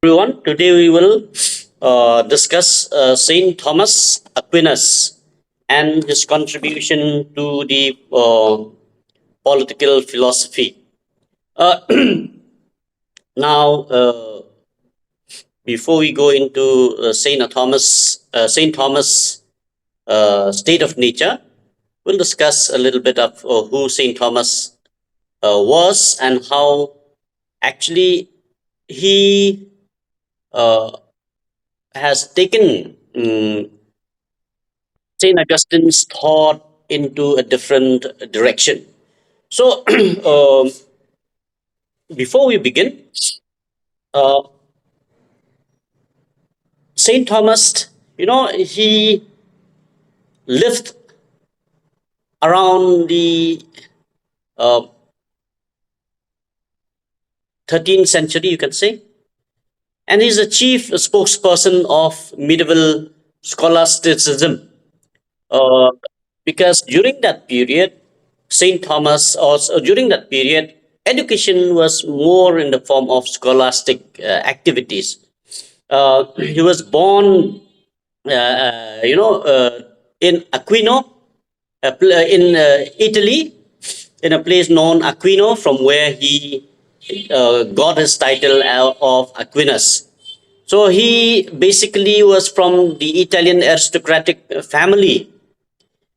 Everyone. Today we will discuss Saint Thomas Aquinas and his contribution to the political philosophy. Uh, now, before we go into Saint Thomas state of nature, we'll discuss a little bit of who Saint Thomas was and how actually he uh, has taken St. Augustine's thought into a different direction. So, um, before we begin, uh, St. Thomas, he lived around the uh, 13th century, you can say, and he's the chief spokesperson of medieval scholasticism. Uh, because during that period, St. Thomas, also during that period, education was more in the form of scholastic activities. He was born, in Aquino, in Italy, in a place known Aquino, from where he got his title of Aquinas. So he basically was from the Italian aristocratic family,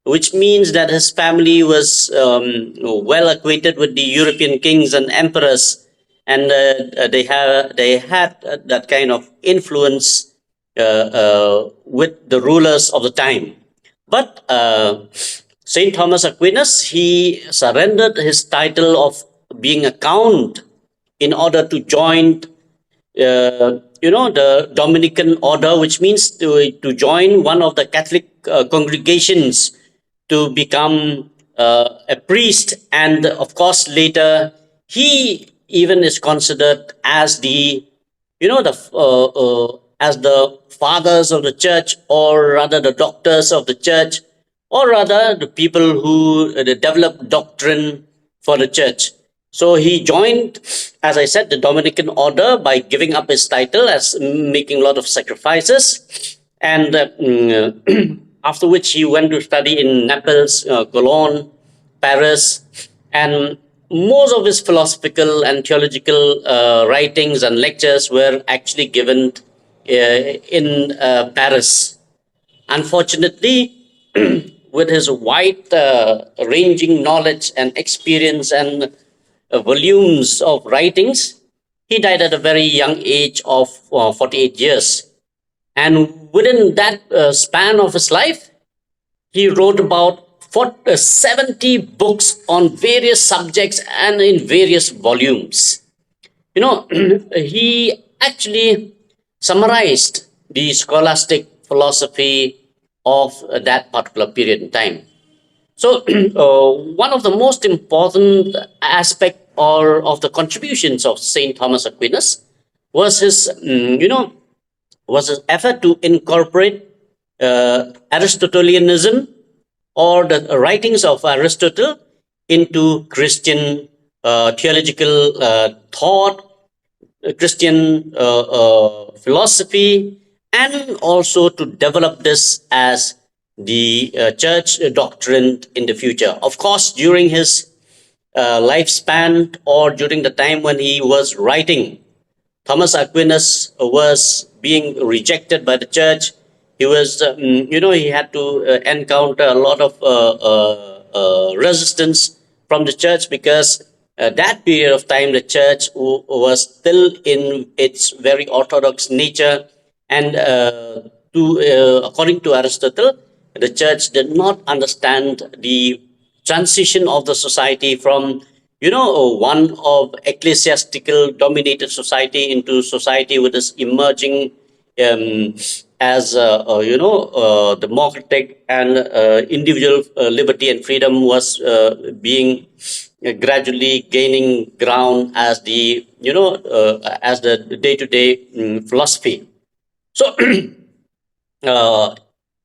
which means that his family was well acquainted with the European kings and emperors, and they had that kind of influence with the rulers of the time. But Saint Thomas Aquinas, he surrendered his title of being a count in order to join the Dominican order, which means to join one of the Catholic congregations to become a priest. And of course, later, he even is considered as as the fathers of the church, or rather the doctors of the church, or rather the people who developed doctrine for the church. So he joined, as I said, the Dominican order by giving up his title, as making a lot of sacrifices. And after which he went to study in Naples, Cologne, Paris, and most of his philosophical and theological writings and lectures were actually given in Paris. Unfortunately, with his wide ranging knowledge and experience and volumes of writings, he died at a very young age of 48 years. And within that span of his life, he wrote about 70 books on various subjects and in various volumes. He actually summarized the scholastic philosophy of that particular period in time. So, one of the most important aspect or of the contributions of Saint Thomas Aquinas was his effort to incorporate Aristotelianism, or the writings of Aristotle, into Christian theological thought, Christian philosophy, and also to develop this as the church doctrine in the future. Of course, during his lifespan, or during the time when he was writing, Thomas Aquinas was being rejected by the church. He had to encounter a lot of resistance from the church, because that period of time the church was still in its very orthodox nature. And according to Aristotle, the church did not understand the transition of the society from one of ecclesiastical dominated society into society with this emerging um, as democratic and individual liberty and freedom was being gradually gaining ground as the day-to-day philosophy. So uh,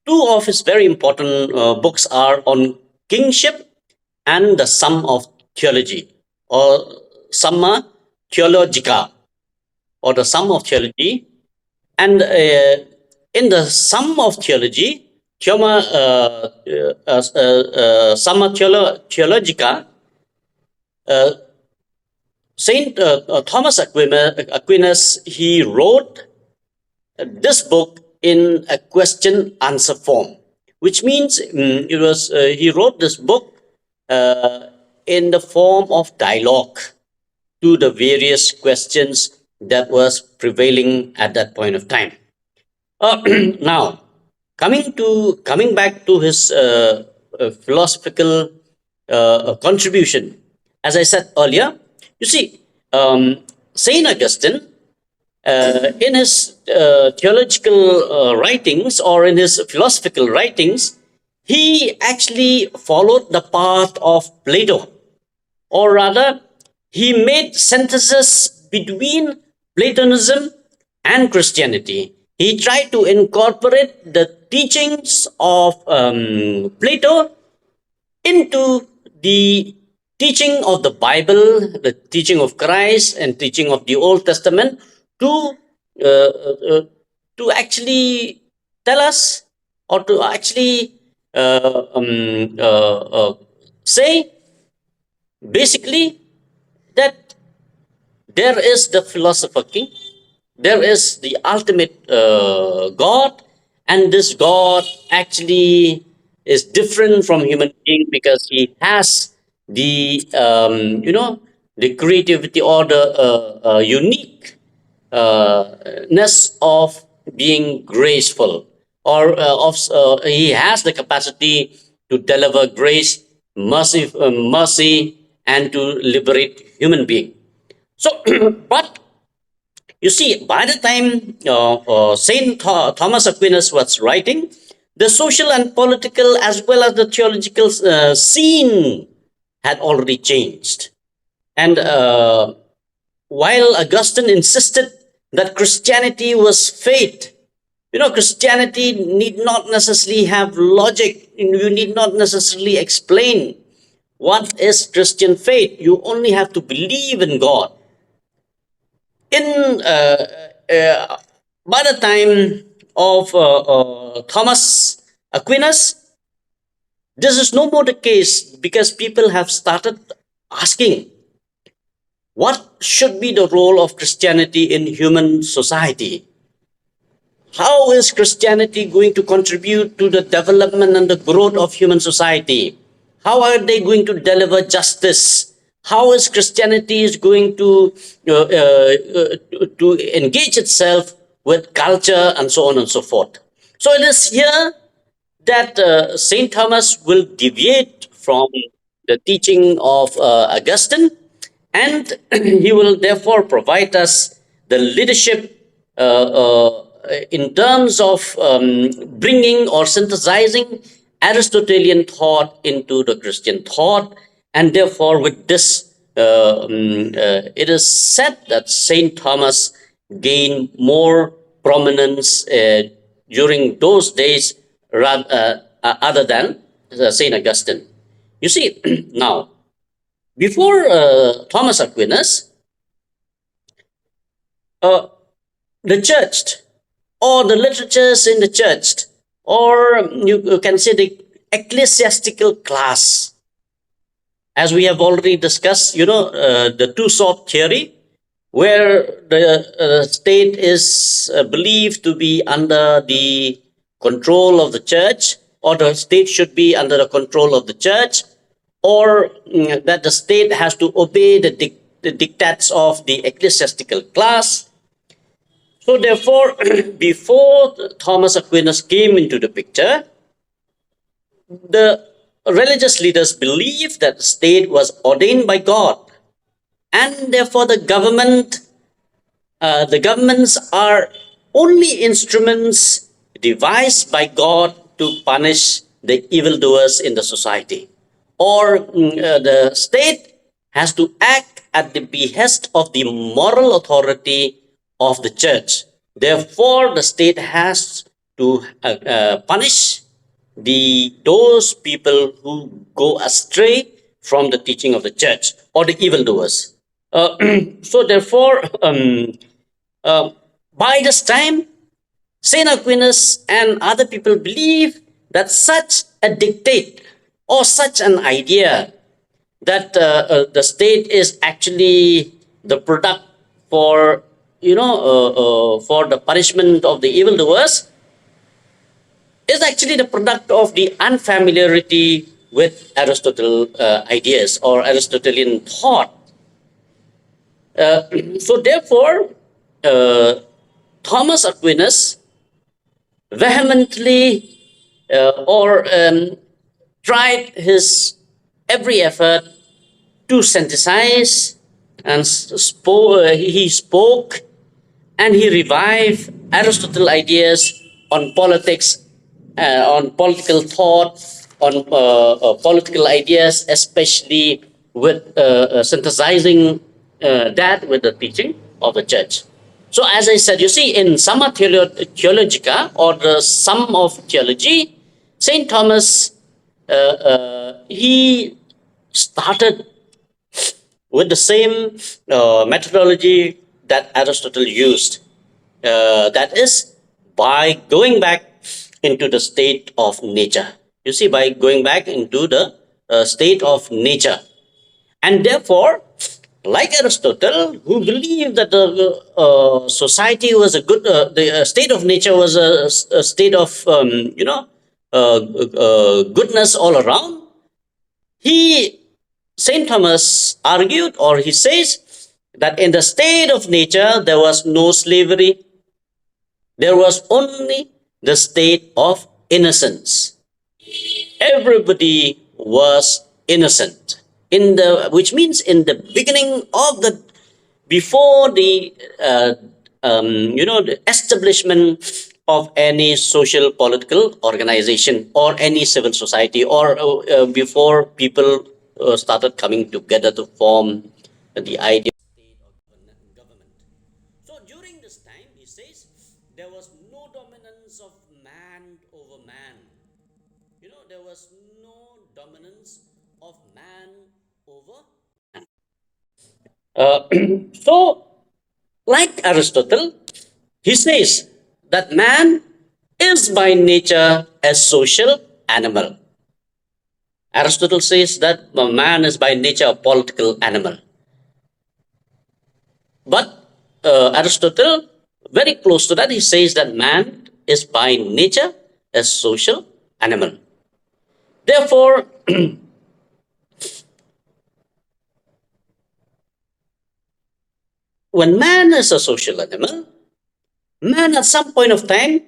two of his very important books are on kingship and the sum of theology, or Summa Theologica. or the sum of theology. And in the sum of theology, Summa Theologica, uh, Saint Thomas Aquinas, he wrote this book in a question answer form, which means it was he wrote this book uh, in the form of dialogue to the various questions that was prevailing at that point of time. Now, coming back to his philosophical contribution, as I said earlier, you see, Saint Augustine, in his theological writings or in his philosophical writings, he actually followed the path of Plato, or rather, he made synthesis between Platonism and Christianity. He tried to incorporate the teachings of Plato into the teaching of the Bible, the teaching of Christ, and teaching of the Old Testament to uh, uh, to actually tell us, or to actually say basically that there is the philosopher king, there is the ultimate God, and this God actually is different from human being because he has the the creativity or the unique ness of being graceful, or he has the capacity to deliver grace, mercy, and to liberate human being. So, but you see, by the time Thomas Aquinas was writing, the social and political as well as the theological scene had already changed. And while Augustine insisted that Christianity was faith, Christianity need not necessarily have logic. You need not necessarily explain what is Christian faith. You only have to believe in God. In By the time of Thomas Aquinas, this is no more the case because people have started asking what should be the role of Christianity in human society. How is Christianity going to contribute to the development and the growth of human society? How are they going to deliver justice? How is Christianity is going to engage itself with culture and so on and so forth? So it is here that Saint Thomas will deviate from the teaching of Augustine, and he will therefore provide us the leadership in terms of bringing or synthesizing Aristotelian thought into the Christian thought, and therefore, with this, it is said that Saint Thomas gained more prominence during those days other than Saint Augustine. You see, now before Thomas Aquinas, uh, the church or the literatures in the church, or you can say the ecclesiastical class, as we have already discussed, the two sort theory, where the state is believed to be under the control of the church, or the state should be under the control of the church, or that the state has to obey the dictats of the ecclesiastical class. So, therefore, before Thomas Aquinas came into the picture, the religious leaders believed that the state was ordained by God, and therefore the governments are only instruments devised by God to punish the evildoers in the society. Or the state has to act at the behest of the moral authority of the church. Therefore, the state has to punish those people who go astray from the teaching of the church, or the evildoers. So, therefore, Um, by this time, Saint Aquinas and other people believe that such a dictate or such an idea that the state is actually the product for for the punishment of the evildoers is actually the product of the unfamiliarity with Aristotle ideas or Aristotelian thought. Uh, so therefore, uh, Thomas Aquinas vehemently tried his every effort to synthesize and he spoke and he revived Aristotle ideas on politics, on political thought, on political ideas, especially with synthesizing that with the teaching of the church. So, as I said, you see, in Summa Theologica or the Sum of Theology, Saint Thomas he started with the same methodology that Aristotle used. That is by going back into the state of nature. You see, by going back into the state of nature. And therefore, like Aristotle, who believed that the society was a good, the state of nature was a state of, goodness all around, he Saint Thomas argued, or he says, that in the state of nature there was no slavery, there was only the state of innocence. Everybody was innocent. In the which means in the beginning of the before the the establishment of any social political organization or any civil society or before people started coming together to form the idea of state or government. So during this time, he says there was no dominance of man over man. There was no dominance of man over. Uh, so, like Aristotle, he says that man is by nature a social animal. Aristotle says that man is by nature a political animal. But Aristotle, very close to that, he says that man is by nature a social animal. Therefore, when man is a social animal, man at some point of time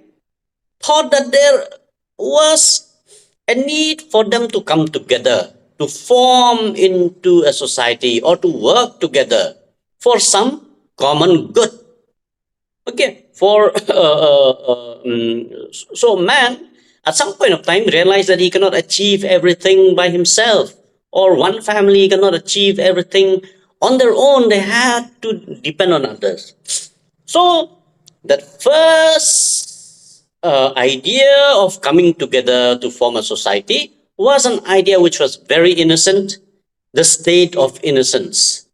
thought that there was a need for them to come together, to form into a society or to work together for some common good. Okay, so man at some point of time realized that he cannot achieve everything by himself, or one family cannot achieve everything on their own. They had to depend on others. So that first idea of coming together to form a society was an idea which was very innocent, the state of innocence.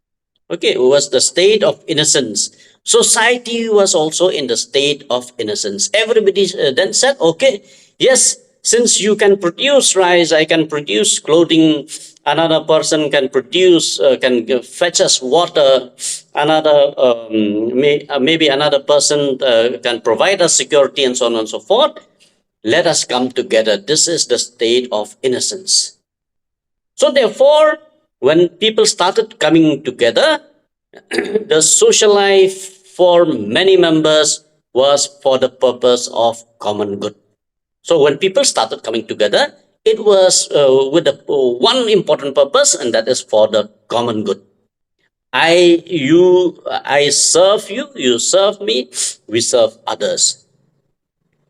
Okay, it was the state of innocence. Society was also in the state of innocence. Everybody then said, okay, yes, since you can produce rice, I can produce clothing, another person can produce, can fetch us water, another, maybe another person can provide us security and so on and so forth. Let us come together. This is the state of innocence. So therefore, when people started coming together, the social life for many members was for the purpose of common good. So when people started coming together, it was with one important purpose, and that is for the common good. I serve you, you serve me, we serve others.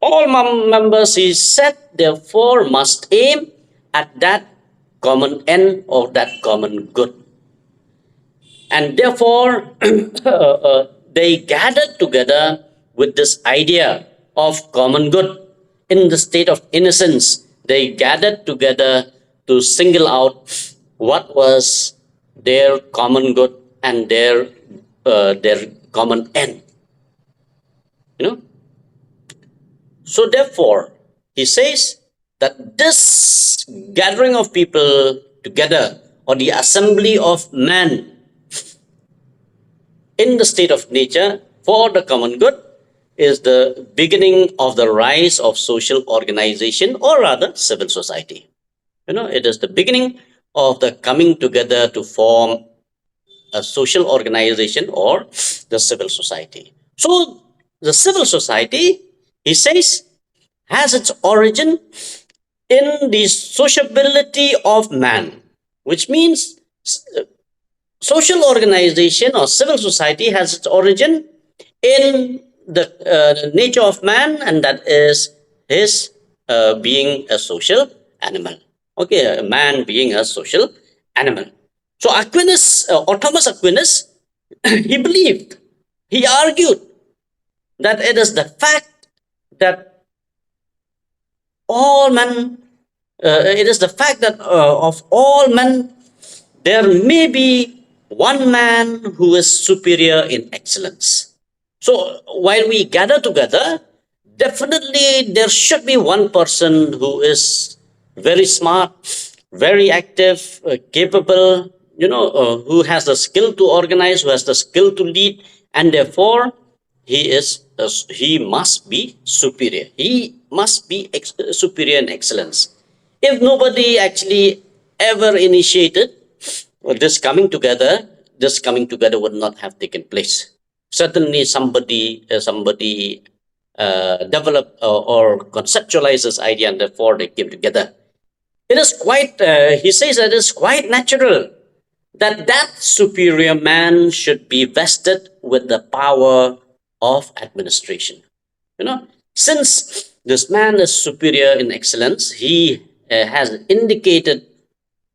All members, he said, therefore, must aim at that common end or that common good. And therefore, they gathered together with this idea of common good in the state of innocence. They gathered together to single out what was their common good and their common end. You know, so therefore, he says that this gathering of people together, or the assembly of men in the state of nature for the common good, is the beginning of the rise of social organization, or rather civil society. It is the beginning of the coming together to form a social organization, or the civil society. So the civil society, he says, has its origin in the sociability of man, which means social organization or civil society has its origin in the nature of man, and that is his being a social animal. Okay, a man being a social animal. So Aquinas, or Thomas Aquinas, he believed, he argued that it is the fact that all men, it is the fact that of all men, there may be one man who is superior in excellence. So while we gather together, definitely there should be one person who is very smart, very active, capable, who has the skill to organize, who has the skill to lead, and therefore he must be superior. He must be superior in excellence. If nobody actually ever initiated this coming together would not have taken place. Certainly, somebody developed or conceptualized this idea, and therefore they came together. It is quite. He says that it is quite natural that superior man should be vested with the power of administration. Since this man is superior in excellence, he has indicated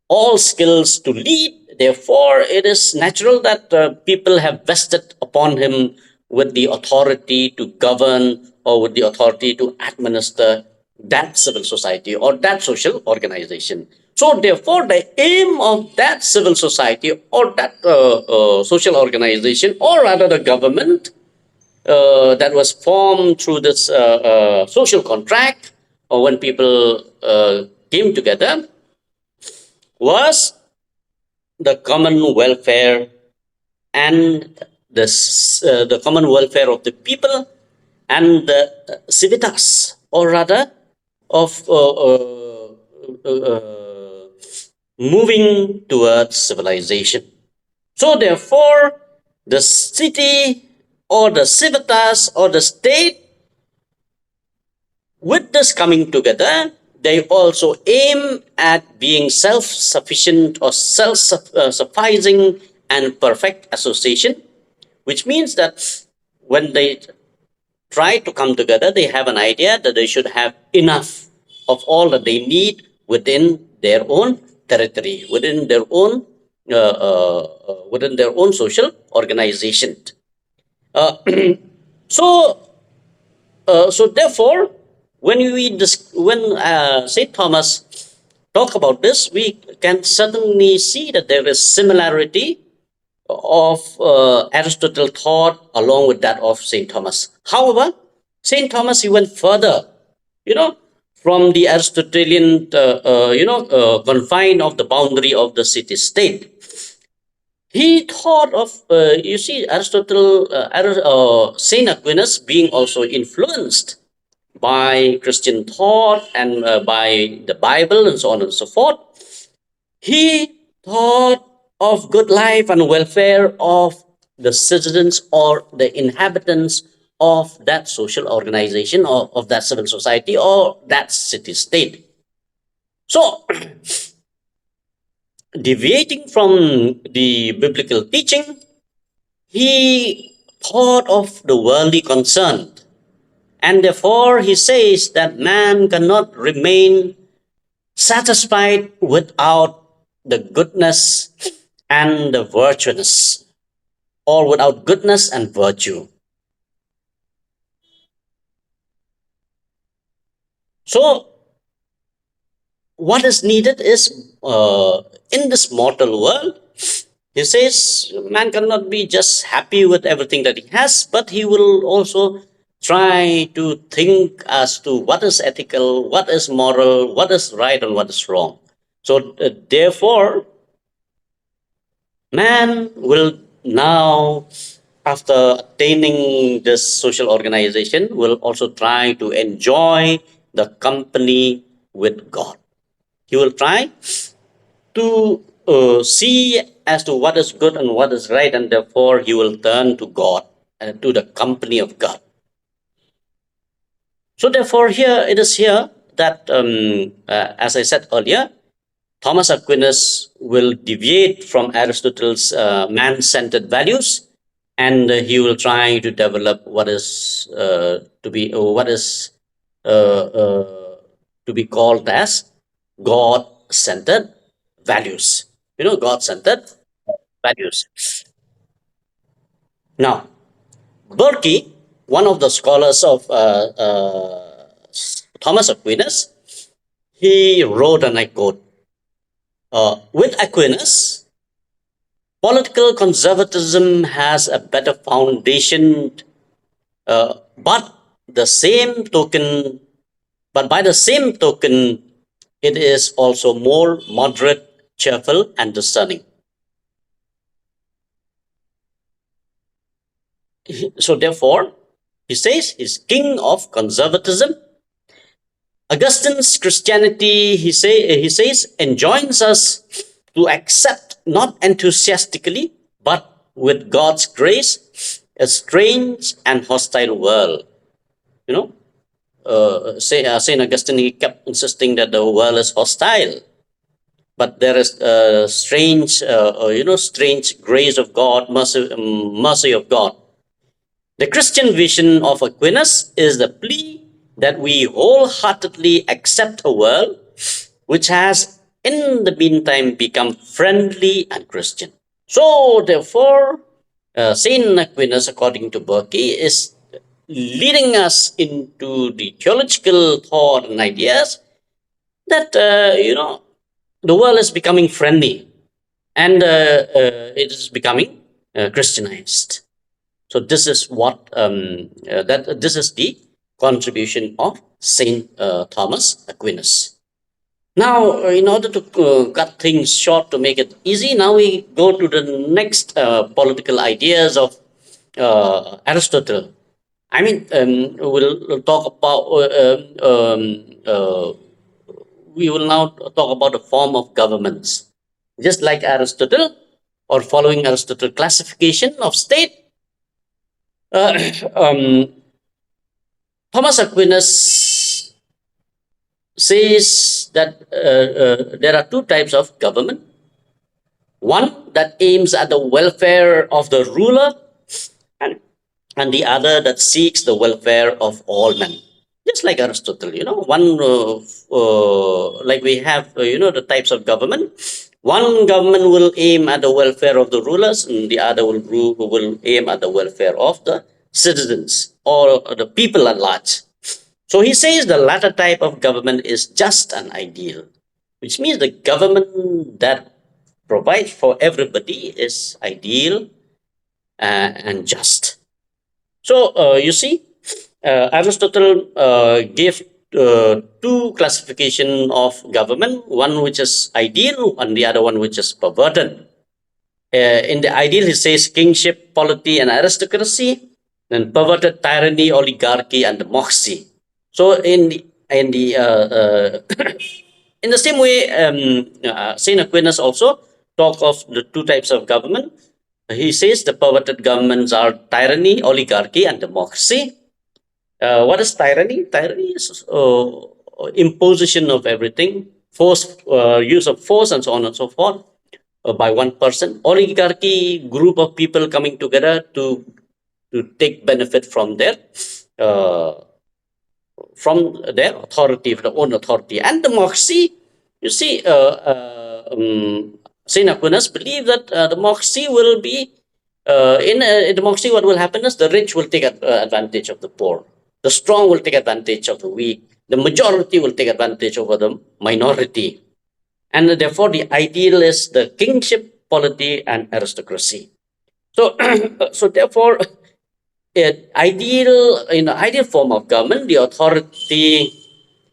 all skills to lead. Therefore, it is natural that people have vested upon him with the authority to govern, or with the authority to administer that civil society or that social organization. So, therefore, the aim of that civil society, or that social organization, or rather the government that was formed through this social contract, or when people came together, was the common welfare, and the common welfare of the people, and the civitas, or rather of moving towards civilization. So therefore, the city, or the civitas, or the state, with this coming together, they also aim at being self sufficient, or self sufficing and perfect association, which means that when they try to come together, they have an idea that they should have enough of all that they need within their own territory, within their own social organization. Uh, so so therefore, when Saint Thomas talk about this, we can certainly see that there is similarity of Aristotle thought along with that of Saint Thomas. However, Saint Thomas, he went further, you know, from the Aristotelian, confine of the boundary of the city-state. He thought of, you see, Aristotle, Saint Aquinas being also influenced by Christian thought, and by the Bible, and so on and so forth. He thought of good life and welfare of the citizens, or the inhabitants of that social organization, or of that civil society, or that city state. So, deviating from the biblical teaching, he thought of the worldly concern. And therefore, he says that man cannot remain satisfied without the goodness and the virtuousness, or without goodness and virtue. So, what is needed is, in this mortal world, he says man cannot be just happy with everything that he has, but he will also try to think as to what is ethical, what is moral, what is right, and what is wrong. So, therefore, man will now, after attaining this social organization, will also try to enjoy the company with God. He will try to see as to what is good and what is right, and therefore he will turn to God and to the company of God. So, therefore, here it is here that, as I said earlier, Thomas Aquinas will deviate from Aristotle's man centered values, and he will try to develop what is what is to be called as God centered values. God centered values. Now, Berkey, one of the scholars of Thomas Aquinas, he wrote, and I quote, with Aquinas, political conservatism has a better foundation, but the same token, but by the same token, it is also more moderate, cheerful, and discerning. So, therefore, he says he's king of conservatism. Augustine's Christianity, he says, enjoins us to accept not enthusiastically, but with God's grace, a strange and hostile world. You know, Saint Augustine, he kept insisting that the world is hostile, but there is a strange, strange grace of God, mercy of God. The Christian vision of Aquinas is the plea that we wholeheartedly accept a world which has, in the meantime, become friendly and Christian. So, therefore, Saint Aquinas, according to Berkey, is leading us into the theological thought and ideas that, the world is becoming friendly, and it is becoming Christianized. So this is what that this is the contribution of Saint Thomas Aquinas. Now, in order to cut things short to make it easy, now we go to the next political ideas of Aristotle. I mean, we'll talk about we will now talk about the form of governments, just like Aristotle, or following Aristotle classification of state. Uh, um, Thomas Aquinas says that there are two types of government. One that aims at the welfare of the ruler, and, and the other that seeks the welfare of all men. Just like Aristotle, one like we have, the types of government. One government will aim at the welfare of the rulers, and the other will aim at the welfare of the citizens or the people at large. So he says the latter type of government is just an ideal, which means the government that provides for everybody is ideal and just. So you see, Aristotle gave two classification of government: one which is ideal, and the other one which is perverted. In the ideal, he says kingship, polity, and aristocracy. Then perverted tyranny, oligarchy, and democracy. So in the same way, Saint Aquinas also talk of the two types of government. He says the perverted governments are tyranny, oligarchy, and democracy. What is tyranny? Tyranny is imposition of everything, force, use of force, and so on and so forth by one person. Oligarchy, group of people coming together to take benefit uh, from their authority, their own authority. And democracy, you see, Saint Aquinas believed that democracy will be in a democracy. What will happen is the rich will take advantage of the poor, the strong will take advantage of the weak, the majority will take advantage over the minority, and therefore the ideal is the kingship, polity, and aristocracy. So, so therefore, in an ideal form of government, the authority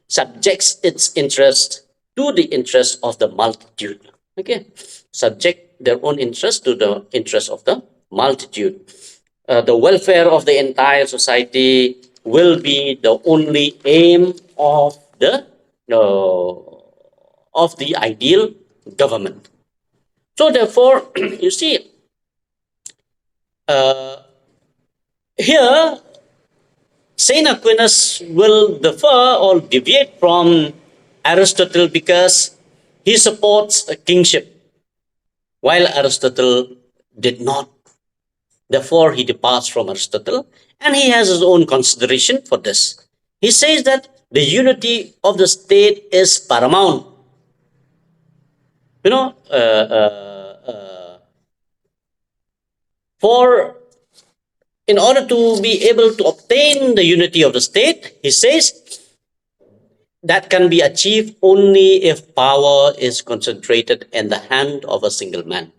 subjects its interest to the interest of the multitude. Okay, subject their own interest to the interest of the multitude. The welfare of the entire society will be the only aim uh, of the ideal government. So therefore, you see, uh, here Saint Aquinas will differ or deviate from Aristotle because he supports a kingship, while Aristotle did not. Therefore, he departs from Aristotle and he has his own consideration for this. He says that the unity of the state is paramount. You know, for in order to be able to obtain the unity of the state, he says that can be achieved only if power is concentrated in the hand of a single man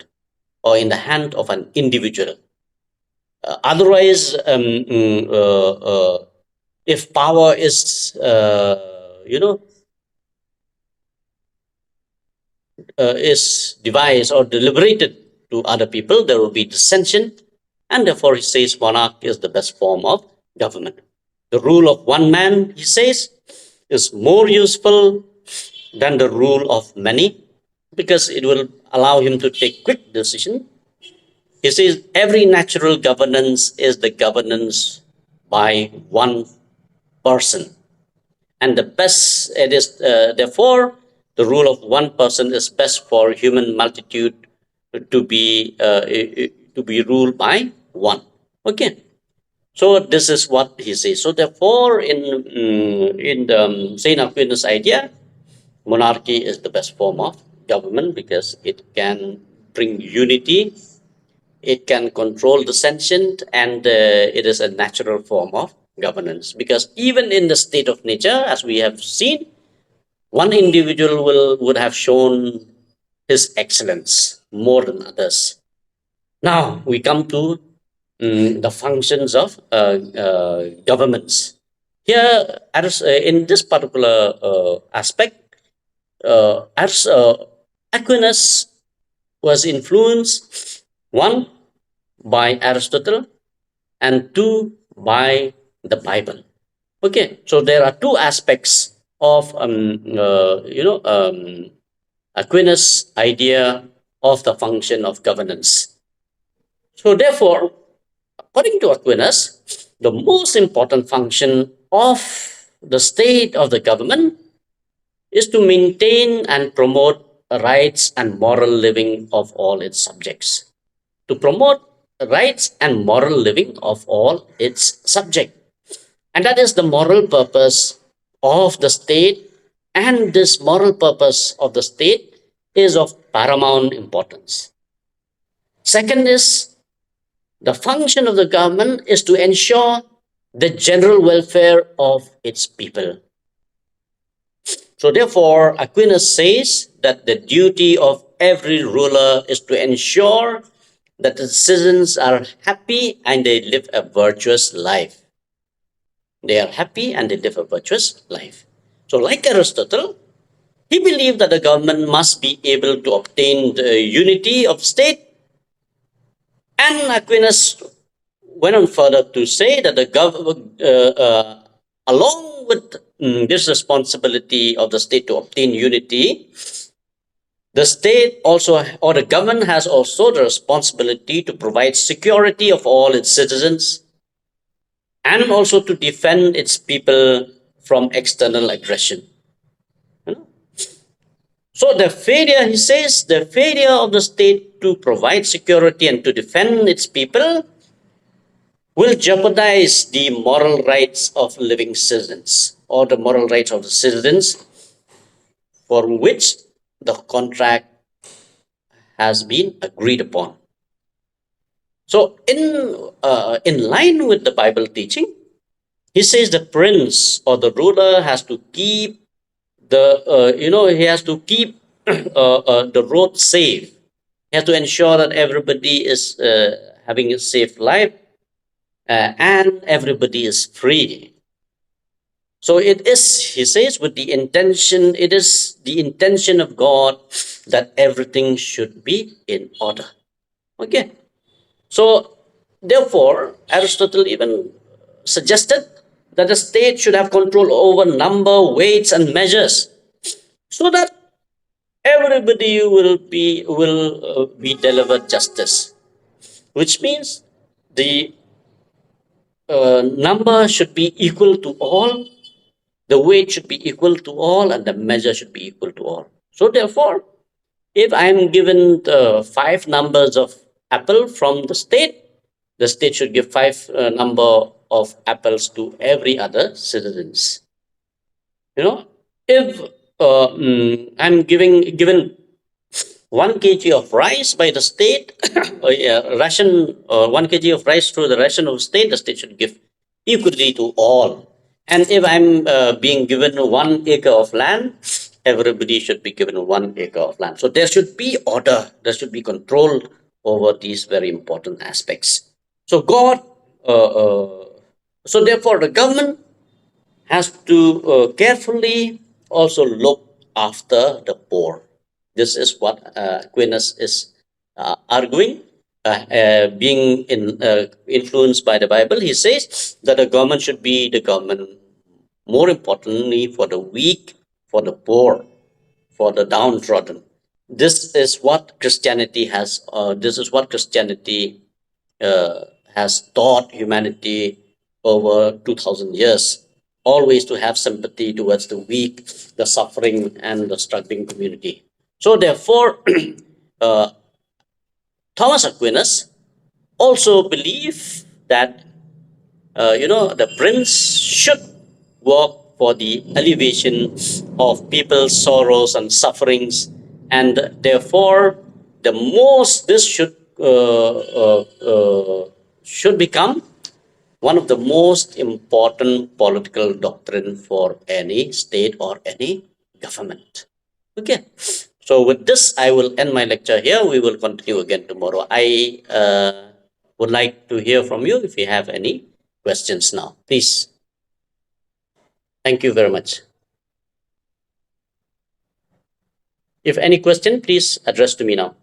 or in the hand of an individual. Otherwise, if power is, is devised or deliberated to other people, there will be dissension, and therefore he says monarch is the best form of government. The rule of one man, he says, is more useful than the rule of many because it will allow him to take quick decision. He says every natural governance is the governance by one person, and the best it is. Therefore, the rule of one person is best for human multitude to be ruled by one. Okay. So this is what he says. So therefore, in the Saint Aquinas idea, monarchy is the best form of government because it can bring unity, it can control the sentient, and it is a natural form of governance. Because even in the state of nature, as we have seen, one individual would have shown his excellence more than others. Now we come to the functions of governments. Here, in this particular aspect, as Aquinas was influenced, one, by Aristotle, and two, by the Bible. Okay, so there are two aspects of Aquinas' idea of the function of governance. So therefore, according to Aquinas, the most important function of the state of the government is to maintain and promote rights and moral living of all its subjects. To promote rights and moral living of all its subjects. And that is the moral purpose of the state. And this moral purpose of the state is of paramount importance. Second is the function of the government is to ensure the general welfare of its people. So therefore, Aquinas says that the duty of every ruler is to ensure that the citizens are happy and they live a virtuous life. They are happy and they live a virtuous life. So like Aristotle, he believed that the government must be able to obtain the unity of state. And Aquinas went on further to say that the government, along with this responsibility of the state to obtain unity, the state also, or the government has also the responsibility to provide security of all its citizens and also to defend its people from external aggression. So the failure, he says, the failure of the state to provide security and to defend its people will jeopardize the moral rights of living citizens or the moral rights of the citizens for which the contract has been agreed upon. So in line with the Bible teaching, he says the prince or the ruler has to keep he has to keep the road safe. He has to ensure that everybody is having a safe life. and everybody is free. So it is, he says, with the intention, it is the intention of God that everything should be in order. Okay. So therefore, Aristotle even suggested that the state should have control over number, weights, and measures, so that everybody will be delivered justice, which means the number should be equal to all, the weight should be equal to all, and the measure should be equal to all. So therefore, if I am given the five numbers of apple from the state should give five number of apples to every other citizens. You know, if I'm given 1 kg of rice by the state, or, ration, 1 kg of rice through the ration of the state should give equally to all. And if I'm being given 1 acre of land, everybody should be given 1 acre of land. So there should be order, there should be control over these very important aspects. So God, uh, uh, so therefore the government has to carefully also look after the poor. This is what Aquinas is arguing. Being influenced by the Bible, he says that the government should be the government, more importantly, for the weak, for the poor, for the downtrodden. This is what Christianity has. This is what Christianity uh, has taught humanity over 2,000 years. Always to have sympathy towards the weak, the suffering, and the struggling community. So, therefore, uh, Thomas Aquinas also believed that the prince should work for the alleviation of people's sorrows and sufferings, and therefore the most this should become one of the most important political doctrine for any state or any government. Okay. So with this, I will end my lecture here. We will continue again tomorrow. I would like to hear from you if you have any questions now. Please. Thank you very much. If any question, please address to me now.